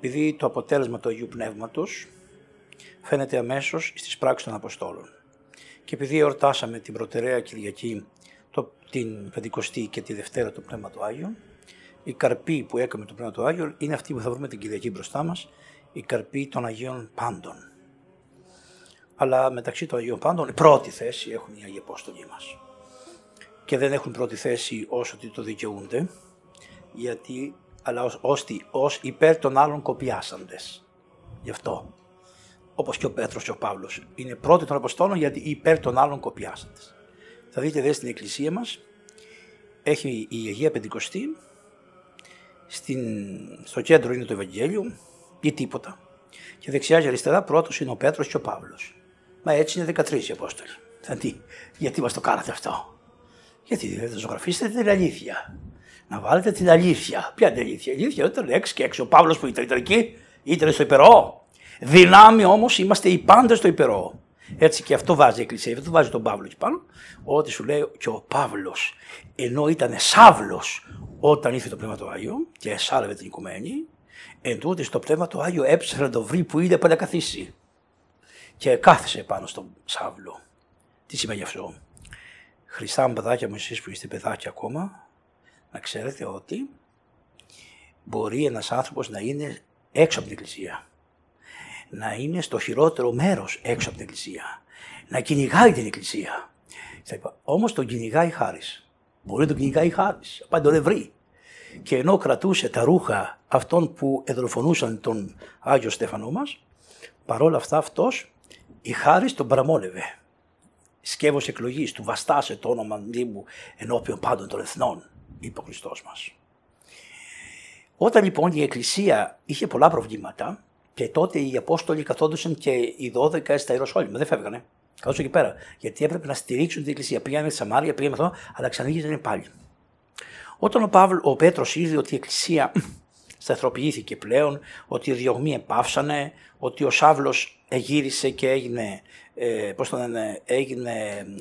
επειδή το αποτέλεσμα του Αγίου Πνεύματος φαίνεται αμέσως στις πράξεις των Αποστόλων. Και επειδή εορτάσαμε την Προτεραία Κυριακή, την Πεντηκοστή και τη Δευτέρα του Πνεύμα του Άγιου, η καρπή που έκαμε το Πνεύμα του Άγιου είναι αυτή που θα βρούμε την Κυριακή μπροστά μας, η καρπή των Αγίων Πάντων. Αλλά μεταξύ των Αγίων Πάντων, η πρώτη θέση έχουν οι Αγίοι Απόστολοι μας. Και δεν έχουν πρώτη θέση όσο ότι το δικαιούνται, αλλά ως υπέρ των άλλων κοπιάσαντες. Γι' αυτό, όπως και ο Πέτρος και ο Παύλος, είναι πρώτοι των Αποστόλων γιατί υπέρ των άλλων κοπιάσαντες. Θα δείτε εδώ στην εκκλησία μας, έχει η Αγία Πεντηκοστή, στο κέντρο είναι το Ευαγγέλιο ή τίποτα. Και δεξιά και αριστερά πρώτος είναι ο Πέτρος και ο Παύλος. Μα έτσι είναι 13 οι Απόστολοι. Γιατί μας το κάνατε αυτό? Γιατί δεν θα ζωγραφίσετε την αλήθεια. Να βάλετε την αλήθεια. Ποια είναι η αλήθεια? Η αλήθεια ήταν 6 και 6. Ο Παύλος που ήταν εκεί, ήταν στο υπερό. Δυνάμει όμως είμαστε οι πάντες στο υπερό. Έτσι και αυτό βάζει η Εκκλησία, αυτό βάζει τον Παύλο εκεί πάνω, ότι σου λέει και ο Παύλος, ενώ ήταν Σαύλος όταν ήρθε το Πνεύμα του Άγιο και εσάλευε την οικουμένη, εν τούτοις το Πνεύμα του Άγιο έψαχνε να το βρει που είδε που να καθίσει. Και κάθισε πάνω στον Σαύλο. Τι σημαίνει αυτό? Χριστά μου παιδάκια μου, εσείς που είστε παιδάκια ακόμα, να ξέρετε ότι μπορεί ένας άνθρωπος να είναι έξω από την Εκκλησία. Να είναι στο χειρότερο μέρος έξω από την Εκκλησία. Να κυνηγάει την Εκκλησία. Όμως τον κυνηγάει χάρις. Μπορεί να τον κυνηγάει χάρις. Πάντα δεν βρει. Και ενώ κρατούσε τα ρούχα αυτών που εδροφονούσαν τον Άγιο Στέφανο μας, παρόλα αυτά αυτός η χάρις τον παραμόλευε. Σκεύος εκλογής, του βαστάσε το όνομα μου ενώπιον πάντων των εθνών, είπε ο Χριστός μας. Όταν λοιπόν η Εκκλησία είχε πολλά προβλήματα, και τότε οι Απόστολοι καθόντουσαν και οι 12 στα Ιεροσόλυμα, δεν φεύγανε. Καθόντουσαν εκεί πέρα. Γιατί έπρεπε να στηρίξουν την Εκκλησία. Πήγανε στη Σαμάρια, πήγανε αυτό, αλλά ξαναγίζανε πάλι. Όταν ο Πέτρος είδε ότι η Εκκλησία σταθεροποιήθηκε πλέον, ότι οι διωγμοί επάυσανε, ότι ο Σαύλος εγύρισε και έγινε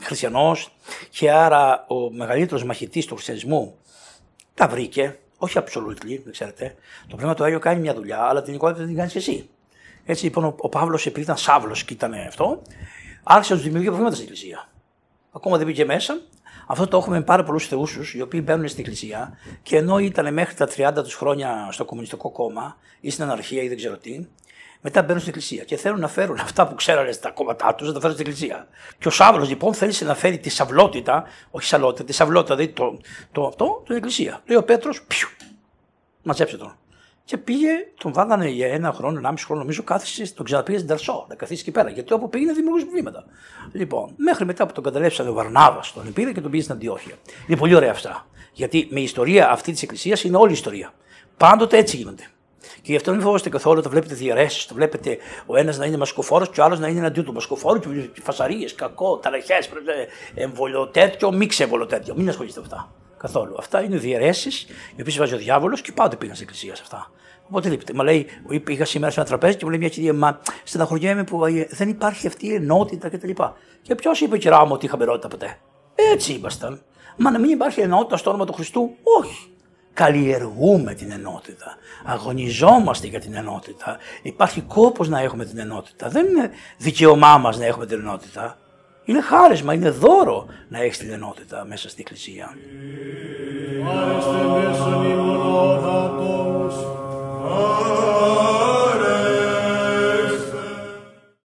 χριστιανός, και άρα ο μεγαλύτερος μαχητής του χριστιανισμού τα βρήκε. Όχι absolutely, δεν ξέρετε. Το Πνεύμα του Άγιο κάνει μια δουλειά, αλλά την εικόνα δεν την κάνει και εσύ. Έτσι λοιπόν ο Παύλος, επειδή ήταν Σαύλος και ήταν αυτό, άρχισε να του δημιουργεί προβλήματα στην Εκκλησία. Ακόμα δεν μπήκε μέσα. Αυτό το έχουμε με πάρα πολλούς θεούσους, οι οποίοι μπαίνουν στην Εκκλησία και ενώ ήταν μέχρι τα 30 τους χρόνια στο Κομμουνιστικό Κόμμα ή στην αναρχία ή δεν ξέρω τι, μετά μπαίνουν στην Εκκλησία και θέλουν να φέρουν αυτά που ξέρανε στα κόμματά τους να τα φέρουν στην Εκκλησία. Και ο Σαύλος λοιπόν θέλησε να φέρει τη σαυλότητα, όχι σαλότητα, τη σαυλότητα, δηλαδή την Εκκλησία. Λέει ο Πέτρος, μαζέψε τον. Και πήγε, τον βάλανε για 1 χρόνο, 1,5 χρόνο, νομίζω, κάθισε, τον ξαναπήγε στην Ταρσό, να καθίσει εκεί πέρα. Γιατί όπου πήγαινε δημιουργούσε προβλήματα. Λοιπόν, μέχρι μετά που τον καταλέψανε ο Βαρνάβας, τον πήρε και τον πήγε στην Αντιόχεια. Είναι πολύ ωραία αυτά. Γιατί με η ιστορία αυτή τη Εκκλησία είναι όλη η ιστορία. Πάντοτε έτσι γίνονται. Και γι' αυτό μην φοβόστε καθόλου όταν βλέπετε διαιρέσεις, το βλέπετε ο ένας να είναι μασκοφόρος και ο άλλος να είναι εναντίον του μασκοφόρου και φασαρίες, κακό, ταραχές, εμβολιοτέτιο, μη ξεμβολιοτέτιο. Μην ασχολείστε με αυτά. Καθόλου. Αυτά είναι διαιρέσεις, οι οποίες βάζει ο διάβολος και πάντοτε πήγαν στην Εκκλησία σε αυτά. Οπότε λείπετε. Μα λέει, πήγα σήμερα σε ένα τραπέζι και μου λέει μια κυρία, μα στεναχωριέμαι που δεν υπάρχει αυτή η ενότητα κτλ. Και ποιος είπε, κυρά μου, ότι είχαμε ενότητα ποτέ? Έτσι ήμασταν. Μα να μην υπάρχει ενότητα στο όνομα του Χριστού? Όχι. Καλλιεργούμε την ενότητα. Αγωνιζόμαστε για την ενότητα. Υπάρχει κόπος να έχουμε την ενότητα. Δεν είναι δικαίωμά μας να έχουμε την ενότητα. Είναι χάρισμα, είναι δώρο να έχεις την ενότητα μέσα στην Εκκλησία.